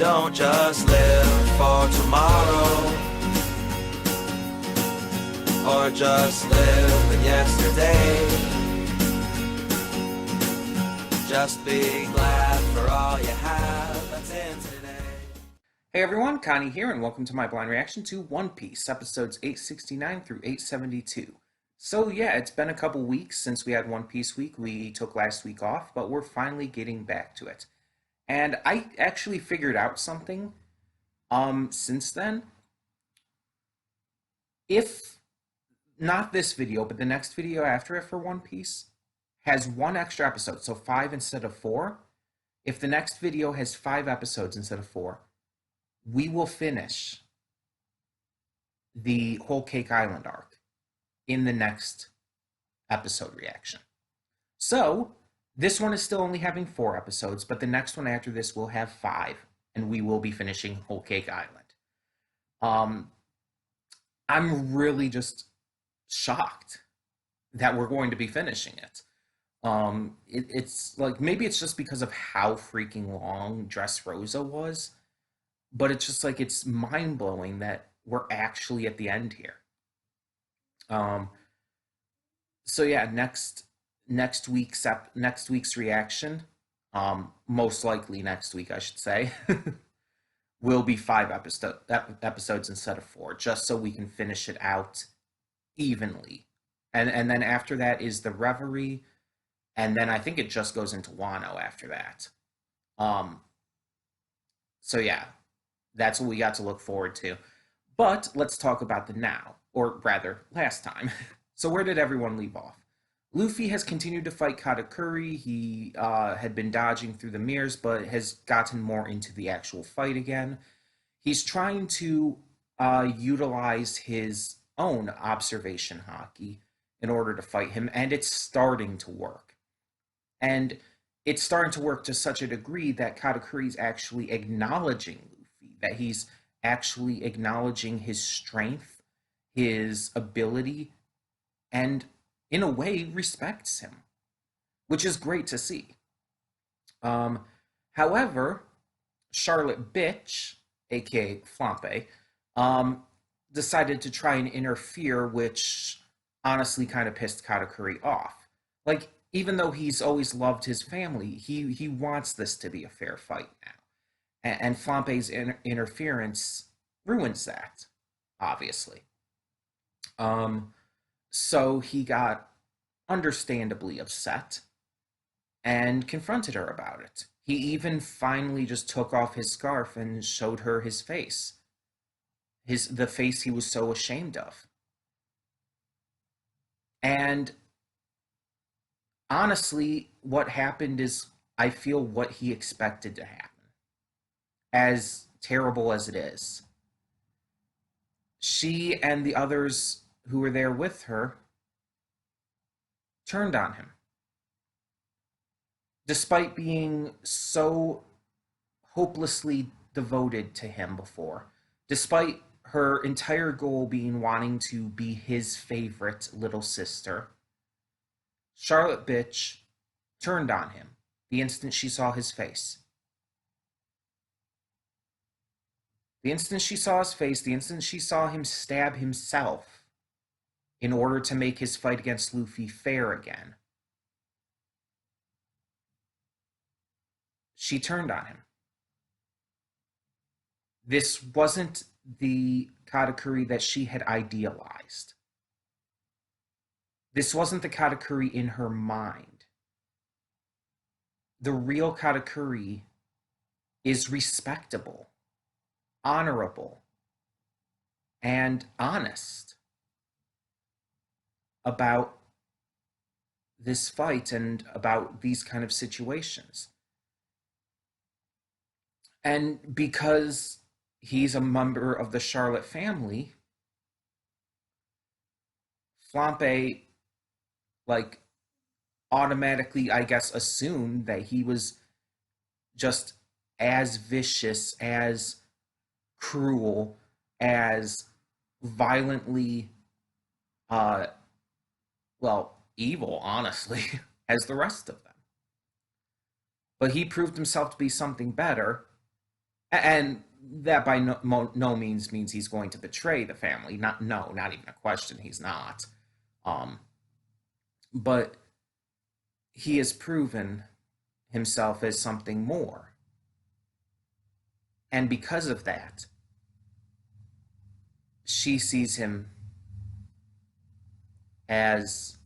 Don't just live for tomorrow, or just live in yesterday. Just be glad for all you have that's in today. Hey everyone, Connie here, and welcome to my blind reaction to One Piece, episodes 869 through 872. So yeah, it's been a couple weeks since we had One Piece week. We took last week off, but we're finally getting back to it. And I actually figured out something since then. If not this video, but the next video after it for One Piece has one extra episode, so 5 instead of 4. If the next video has 5 episodes instead of 4, we will finish the Whole Cake Island arc in the next episode reaction. So this one is still only having 4 episodes, but the next one after this will have 5, and we will be finishing Whole Cake Island. I'm really just shocked that we're going to be finishing it. It's like, maybe it's just because of how freaking long Dressrosa was, but it's just like, it's mind-blowing that we're actually at the end here. So yeah, next week's reaction, most likely next week I should say, will be 5 episodes instead of 4, just so we can finish it out evenly. And then after that is the Reverie, and then I think it just goes into Wano after that. So yeah, that's what we got to look forward to. But let's talk about the now, or rather, last time. So where did everyone leave off? Luffy has continued to fight Katakuri. He had been dodging through the mirrors, but has gotten more into the actual fight again. He's trying to utilize his own observation haki in order to fight him, and it's starting to work. And it's starting to work to such a degree that Katakuri's actually acknowledging Luffy, that he's actually acknowledging his strength, his ability, and in a way respects him, which is great to see. However, Charlotte Bitch, aka Flampe, decided to try and interfere, which honestly kind of pissed Katakuri off. Like, even though he's always loved his family, he wants this to be a fair fight now. And Flampe's interference ruins that, obviously. So he got understandably upset and confronted her about it. He even finally just took off his scarf and showed her his face. The face he was so ashamed of. And honestly, what happened is, I feel, what he expected to happen. As terrible as it is. She and the others who were there with her turned on him. Despite being so hopelessly devoted to him before, despite her entire goal being wanting to be his favorite little sister, Charlotte Bitch turned on him the instant she saw his face. The instant she saw his face, the instant she saw him stab himself in order to make his fight against Luffy fair again, she turned on him. This wasn't the Katakuri that she had idealized. This wasn't the Katakuri in her mind. The real Katakuri is respectable, honorable, and honest about this fight and about these kind of situations. And because he's a member of the Charlotte family, Flampe, like, automatically, I guess, assumed that he was just as vicious, as cruel, as violently, evil, honestly, as the rest of them. But he proved himself to be something better, And that by no means he's going to betray the family. Not even a question. He's not. Um, but he has proven himself as something more. And because of that, she sees him as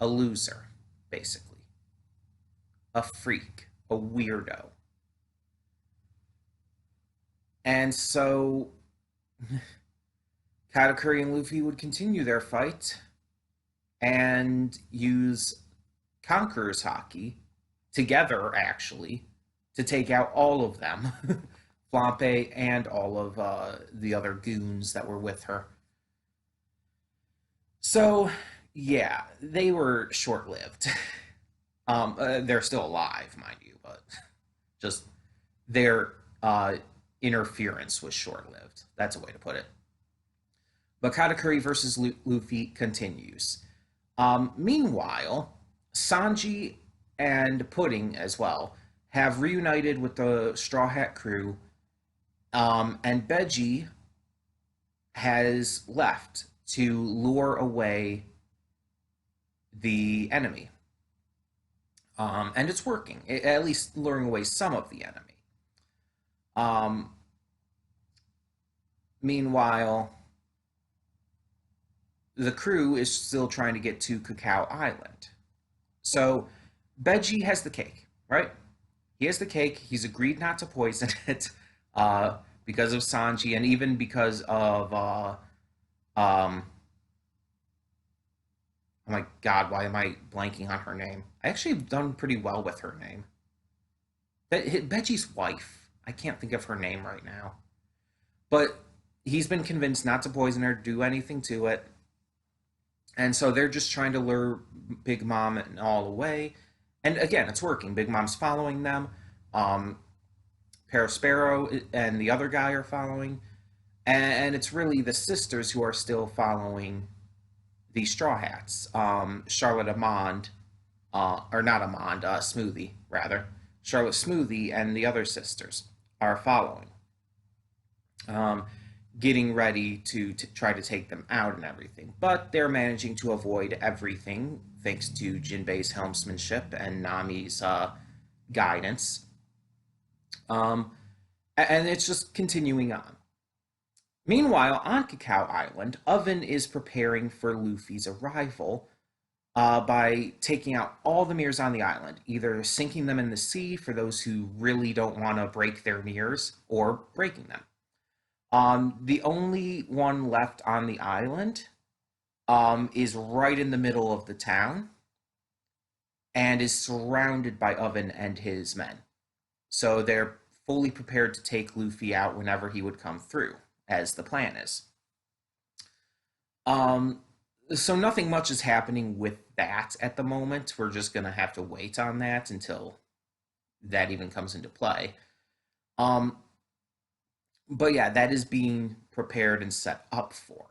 a loser, basically, a freak, a weirdo. And so Katakuri and Luffy would continue their fight and use Conqueror's Haki together, actually, to take out all of them, Flampe and all of the other goons that were with her. So, yeah, they were short-lived. They're still alive, mind you, but just their interference was short-lived. That's a way to put it. But Katakuri versus Luffy continues. Meanwhile, Sanji and Pudding as well have reunited with the Straw Hat crew, and Beji has left to lure away the enemy. And it's working, at least luring away some of the enemy. Meanwhile, the crew is still trying to get to Cacao Island. So Beji has the cake, right? He has the cake. He's agreed not to poison it because of Sanji and even because of oh my god, why am I blanking on her name? I actually have done pretty well with her name. Beji's wife. I can't think of her name right now. But he's been convinced not to poison her, do anything to it. And so they're just trying to lure Big Mom and all away. And again, it's working. Big Mom's following them. Parasparrow and the other guy are following. And it's really the sisters who are still following the Straw Hats. Charlotte Amand, or not Amand, Smoothie, rather. Charlotte Smoothie and the other sisters are following. Getting ready to try to take them out and everything. But they're managing to avoid everything thanks to Jinbei's helmsmanship and Nami's guidance. And it's just continuing on. Meanwhile, on Cacao Island, Oven is preparing for Luffy's arrival by taking out all the mirrors on the island, either sinking them in the sea for those who really don't want to break their mirrors, or breaking them. The only one left on the island is right in the middle of the town and is surrounded by Oven and his men. So they're fully prepared to take Luffy out whenever he would come through, as the plan is. So nothing much is happening with that at the moment. We're just going to have to wait on that until that even comes into play. But yeah, that is being prepared and set up for.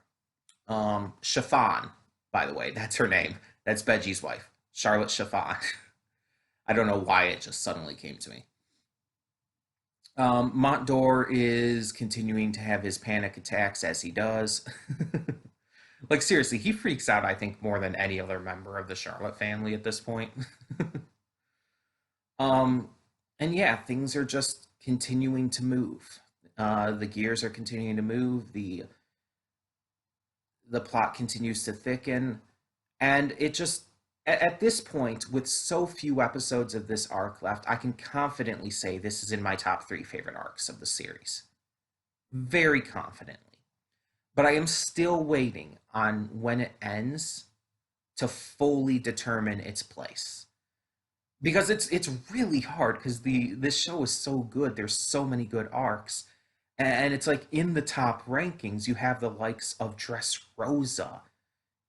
Chiffon, by the way, that's her name. That's Beji's wife, Charlotte Chiffon. I don't know why it just suddenly came to me. Montdor is continuing to have his panic attacks as he does. Like, seriously, he freaks out, I think, more than any other member of the Charlotte family at this point. And yeah, things are just continuing to move. The gears are continuing to move. The plot continues to thicken. And it just, at this point, with so few episodes of this arc left, I can confidently say this is in my top 3 favorite arcs of the series. Very confidently. But I am still waiting on when it ends to fully determine its place. Because it's really hard, because this show is so good. There's so many good arcs. And it's like in the top rankings, you have the likes of Dressrosa.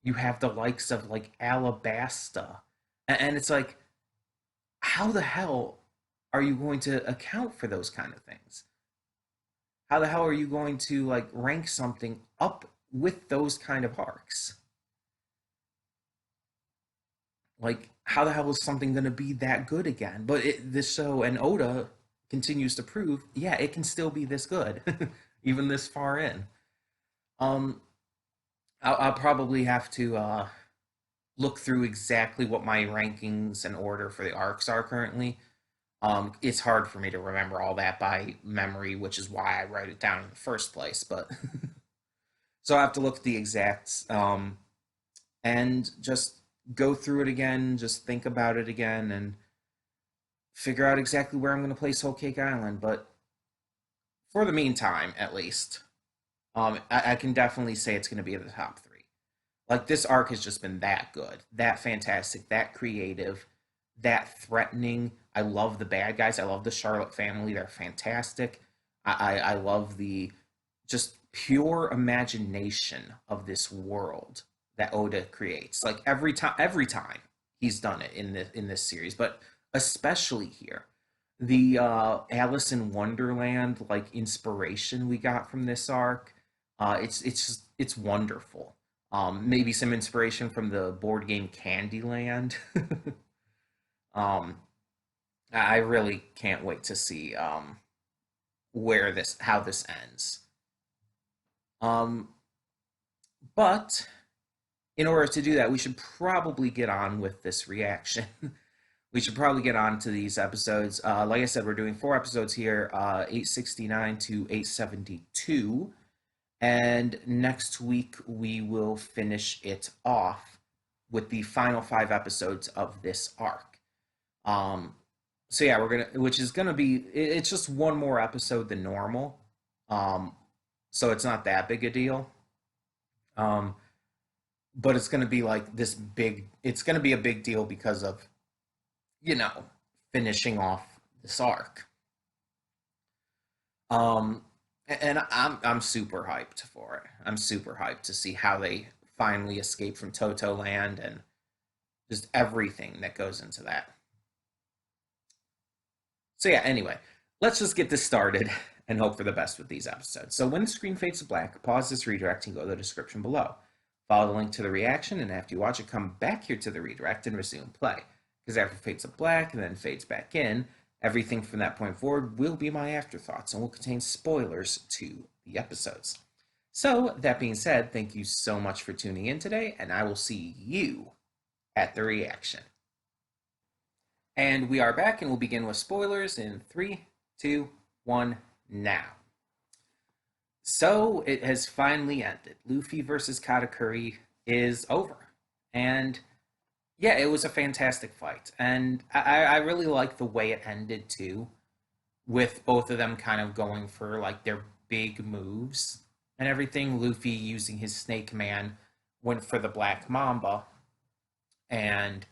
You have the likes of like Alabasta. And it's like, how the hell are you going to account for those kind of things? How the hell are you going to like rank something up with those kind of arcs? Like, how the hell is something going to be that good again? But this show, and Oda continues to prove, yeah, it can still be this good, even this far in. Um, I'll probably have to look through exactly what my rankings and order for the arcs are currently. It's hard for me to remember all that by memory, which is why I write it down in the first place. But so I have to look at the exacts and just go through it again, just think about it again, and figure out exactly where I'm going to place Whole Cake Island. But for the meantime, at least, I can definitely say it's going to be in the top three. Like, this arc has just been that good, that fantastic, that creative, that threatening. I love the bad guys. I love the Charlotte family. They're fantastic. I love the just pure imagination of this world that Oda creates. Like, every time he's done it in this series, but especially here, the Alice in Wonderland like inspiration we got from this arc. It's wonderful. Maybe some inspiration from the board game Candyland. um, I really can't wait to see how this ends. Um, but in order to do that, we should probably get on with this reaction. We should probably get on to these episodes. Like I said, we're doing 4 episodes here, 869 to 872. And next week, we will finish it off with the final 5 episodes of this arc. So yeah, which is gonna be, it's just one more episode than normal. So it's not that big a deal. But it's gonna be like it's gonna be a big deal because of, finishing off this arc. And I'm super hyped for it. I'm super hyped to see how they finally escape from Toto Land and just everything that goes into that. So yeah, anyway, let's just get this started and hope for the best with these episodes. So when the screen fades to black, pause this redirect and go to the description below. Follow the link to the reaction, and after you watch it, come back here to the redirect and resume play. Because after it fades to black and then fades back in, everything from that point forward will be my afterthoughts and will contain spoilers to the episodes. So, that being said, thank you so much for tuning in today, and I will see you at the reaction. And we are back, and we'll begin with spoilers in 3, 2, 1, now. So, it has finally ended. Luffy versus Katakuri is over. And yeah, it was a fantastic fight. And I really like the way it ended too, with both of them kind of going for like their big moves and everything. Luffy using his Snake Man went for the Black Mamba. And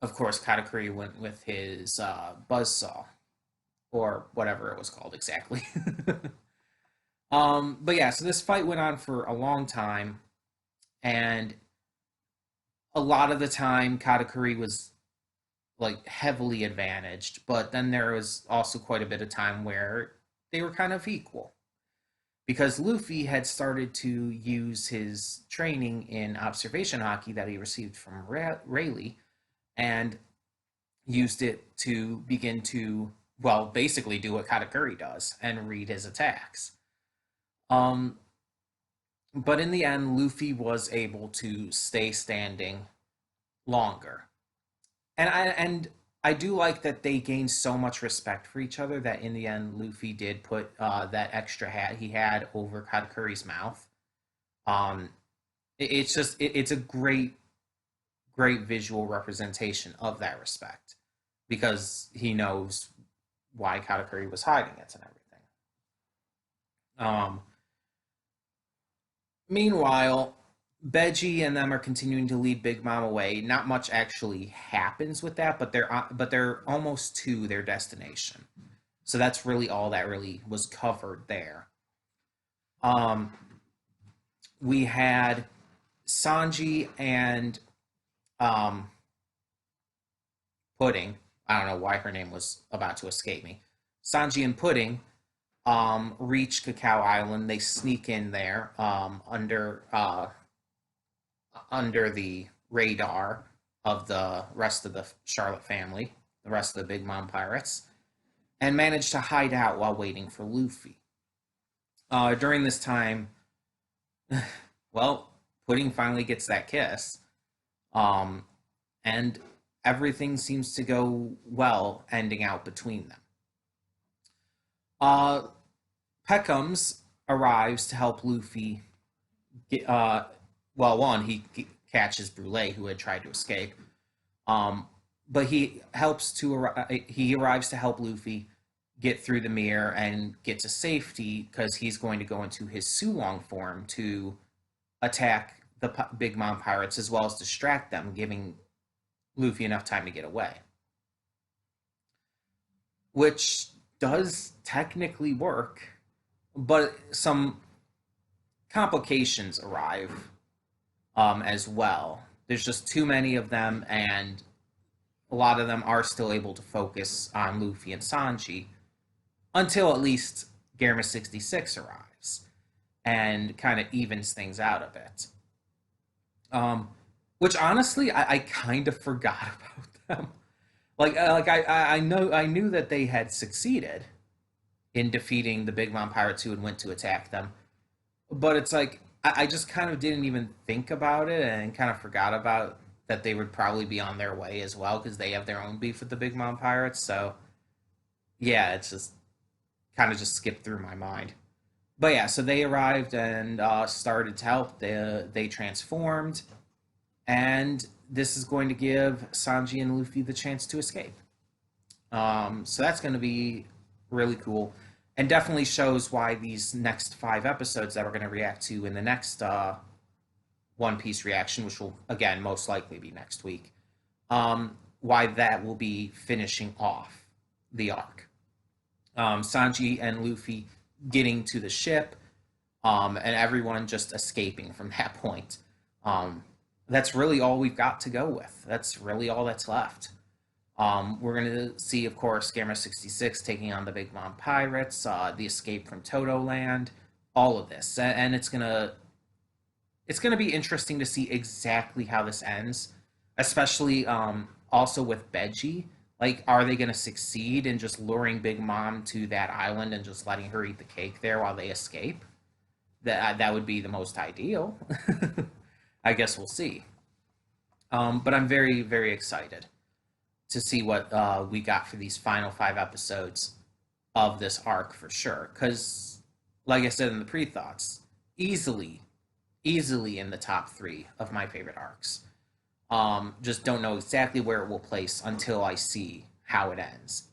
of course, Katakuri went with his Buzzsaw, or whatever it was called exactly. But yeah, so this fight went on for a long time, and a lot of the time Katakuri was like heavily advantaged, but then there was also quite a bit of time where they were kind of equal. Because Luffy had started to use his training in observation hockey that he received from Rayleigh and used it to begin to, well, basically do what Katakuri does and read his attacks. But in the end, Luffy was able to stay standing longer. And I do like that they gained so much respect for each other that in the end, Luffy did put that extra hat he had over Katakuri's mouth. Um, it's a great visual representation of that respect because he knows why Katakuri was hiding it and everything. Meanwhile, Beji and them are continuing to lead Big Mom away. Not much actually happens with that, but they're almost to their destination. So that's really all that really was covered there. We had Sanji and Pudding. I don't know why her name was about to escape me. Sanji and Pudding reach Cacao Island. They sneak in there under the radar of the rest of the Charlotte family, the rest of the Big Mom pirates. and manage to hide out while waiting for Luffy. During this time, well, Pudding finally gets that kiss, um, and everything seems to go well, ending out between them. Uh, Peckham's arrives to help Luffy. Get, well, one, catches Brule, who had tried to escape. But he arrives to help Luffy get through the mirror and get to safety because he's going to go into his Sulong form to attack the Big Mom pirates as well as distract them, giving Luffy enough time to get away. Which does technically work, but some complications arrive as well. There's just too many of them, and a lot of them are still able to focus on Luffy and Sanji until at least Gamma 66 arrives and kind of evens things out a bit. Which honestly, I kind of forgot about them. I knew that they had succeeded in defeating the Big Mom pirates who had went to attack them, but it's like I just kind of didn't even think about it and kind of forgot about that they would probably be on their way as well because they have their own beef with the Big Mom pirates. So yeah, it's just kind of just skipped through my mind. But yeah, so they arrived and started to help. They transformed, and this is going to give Sanji and Luffy the chance to escape. So that's going to be really cool, and definitely shows why these next 5 episodes that we're going to react to in the next One Piece reaction, which will again most likely be next week, why that will be finishing off the arc. Sanji and Luffy getting to the ship, and everyone just escaping from that point. That's really all we've got to go with. That's really all that's left. We're going to see, of course, Gamma 66 taking on the Big Mom pirates, the escape from Toto Land, all of this, and it's gonna be interesting to see exactly how this ends, especially also with Beji. Like, are they going to succeed in just luring Big Mom to that island and just letting her eat the cake there while they escape? That would be the most ideal. I guess we'll see. But I'm very, very excited to see what we got for these final 5 episodes of this arc for sure. Because, like I said in the pre-thoughts, easily in the top 3 of my favorite arcs. Just don't know exactly where it will place until I see how it ends.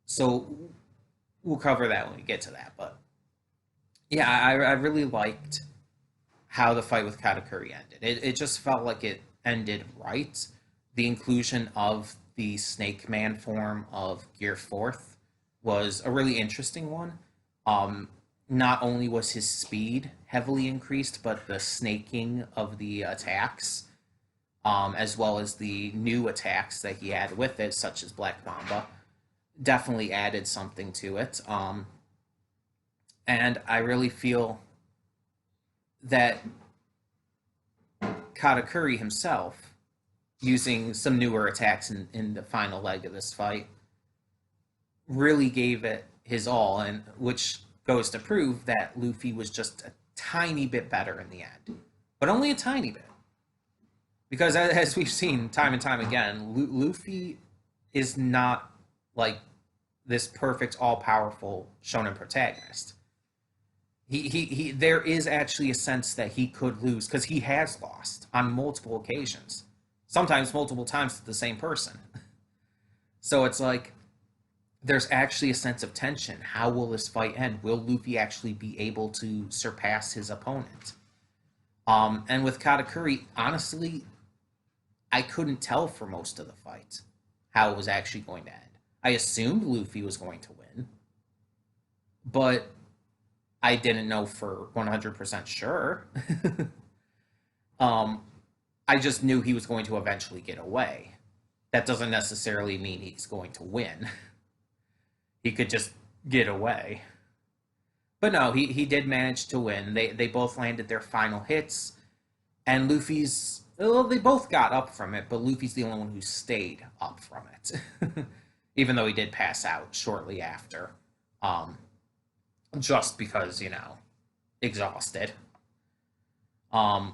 So we'll cover that when we get to that. But yeah, I really liked how the fight with Katakuri ended. It just felt like it ended right. The inclusion of the Snake Man form of Gear 4th was a really interesting one. Not only was his speed heavily increased, but the snaking of the attacks, as well as the new attacks that he had with it, such as Black Mamba, definitely added something to it. And I really feel that Katakuri himself, using some newer attacks in the final leg of this fight, really gave it his all, and which goes to prove that Luffy was just a tiny bit better in the end. But only a tiny bit. Because as we've seen time and time again, Luffy is not like this perfect, all-powerful shonen protagonist. There is actually a sense that he could lose, because he has lost on multiple occasions. Sometimes multiple times to the same person. So it's like, there's actually a sense of tension. How will this fight end? Will Luffy actually be able to surpass his opponent? And with Katakuri, honestly, I couldn't tell for most of the fight how it was actually going to end. I assumed Luffy was going to win, but I didn't know for 100% sure. I just knew he was going to eventually get away. That doesn't necessarily mean he's going to win. He could just get away. But no, he did manage to win. They both landed their final hits, and Luffy's... Well, they both got up from it, but Luffy's the only one who stayed up from it. even though he did pass out shortly after, um, just because, exhausted. Um,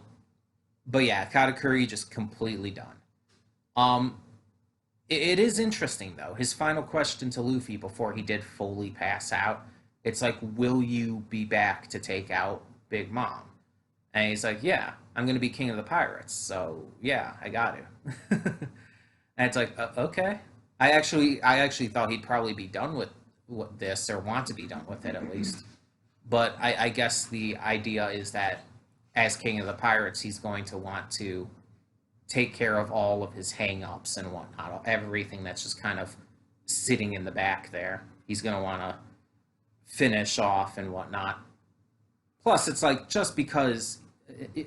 but yeah, Katakuri just completely done. Um, it is interesting though. His final question to Luffy before he did fully pass out, it's like, "Will you be back to take out Big Mom?" And he's like, "Yeah, I'm gonna be king of the pirates. So yeah, I got to." And it's like, okay. I actually thought he'd probably be done with this, or want to be done with it at least. But I guess the idea is that as king of the pirates, he's going to want to take care of all of his hang-ups and whatnot, everything that's just kind of sitting in the back there. He's going to want to finish off and whatnot. Plus, it's like, just because,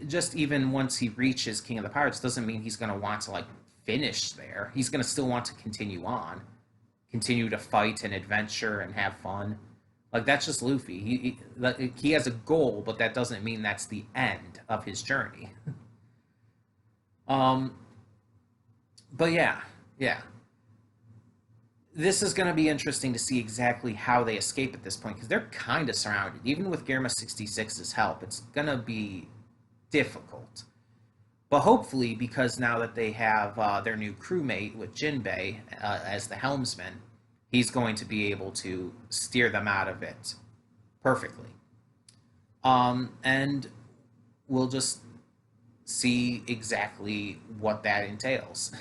just even once he reaches King of the Pirates, doesn't mean he's going to want to, like, finish there. He's going to still want to continue on, continue to fight and adventure and have fun. Like, that's just Luffy. He has a goal, but that doesn't mean that's the end of his journey. Um, but yeah, yeah. This is going to be interesting to see exactly how they escape at this point, because they're kind of surrounded. Even with Gamma 66's help, it's going to be difficult. But hopefully, because now that they have their new crewmate with Jinbei as the helmsman, he's going to be able to steer them out of it perfectly. And we'll just see exactly what that entails.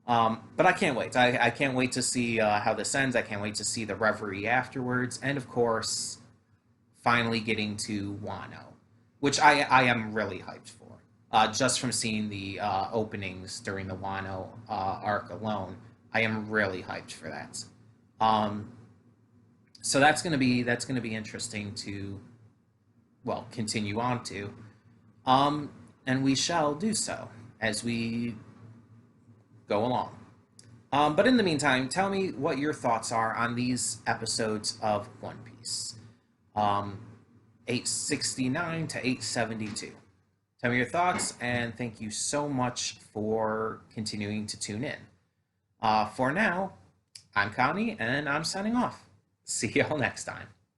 But I can't wait. I can't wait to see how this ends. I can't wait to see the reverie afterwards. And of course, finally getting to Wano, which I am really hyped for. Just from seeing the openings during the Wano arc alone, I am really hyped for that. Um, so that's gonna be interesting to, well, continue on to. And we shall do so as we go along. But in the meantime, tell me what your thoughts are on these episodes of One Piece. Um, 869 to 872. Tell me your thoughts, and thank you so much for continuing to tune in. For now, I'm Connie, and I'm signing off. See y'all next time.